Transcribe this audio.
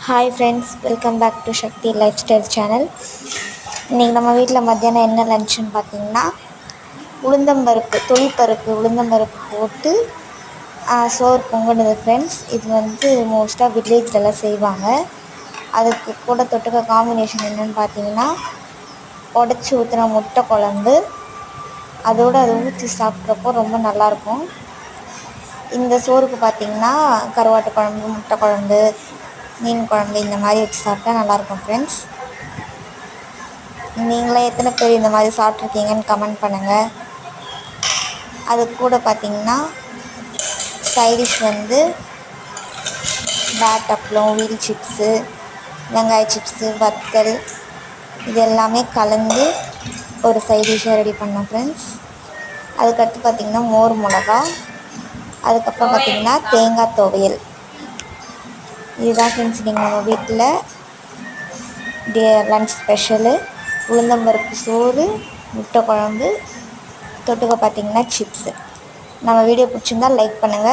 Hi friends, welcome back to Sakthi lifestyle channel. இன்றைக்கி நம்ம வீட்டில் மத்தியானம் என்ன லன்ச்சுன்னு பார்த்தீங்கன்னா, உளுந்தம்பருப்பு போட்டு சோறு பொங்குனது ஃப்ரெண்ட்ஸ். இது மோஸ்ட்டாக வில்லேஜ்லலாம் செய்வாங்க. அதுக்கு கூட தொட்டுக்க காம்பினேஷன் என்னென்னு பார்த்தீங்கன்னா, உடச்சி ஊற்றின முட்டை குழம்பு, அதோடு அதை ஊற்றி சாப்பிட்றப்போ ரொம்ப நல்லாயிருக்கும். இந்த சோறுக்கு பார்த்திங்கன்னா கருவாட்டு குழம்பு, முட்டை குழம்பு, மீன் குழம்பு இந்த மாதிரி வச்சு சாப்பிட்டா நல்லாயிருக்கும் ஃப்ரெண்ட்ஸ். நீங்களே எத்தனை பேர் இந்த மாதிரி சாப்பிட்ருக்கீங்கன்னு கமெண்ட் பண்ணுங்கள். அது கூட பார்த்திங்கன்னா சைடிஷ் பேட் அப்பளம், வீல் சிப்ஸு, வெங்காய சிப்ஸு, வத்தல் இது எல்லாமே கலந்து ஒரு சைடிஷாக ரெடி பண்ணோம் ஃப்ரெண்ட்ஸ். அதுக்கடுத்து பார்த்திங்கன்னா மோர் மிளகா, அதுக்கப்புறம் பார்த்திங்கன்னா தேங்காய் துவையல். இதுதான் ஃப்ரெண்ட்ஸ் இன்றைக்கி நம்ம வீட்டில் லன்ச் ஸ்பெஷலு. உளுந்தம்பருப்பு சோறு, முட்டை குழம்பு, தொட்டுக்க பார்த்திங்கன்னா சிப்ஸு. நம்ம வீடியோ பிடிச்சிருந்தால் லைக் பண்ணுங்கள்.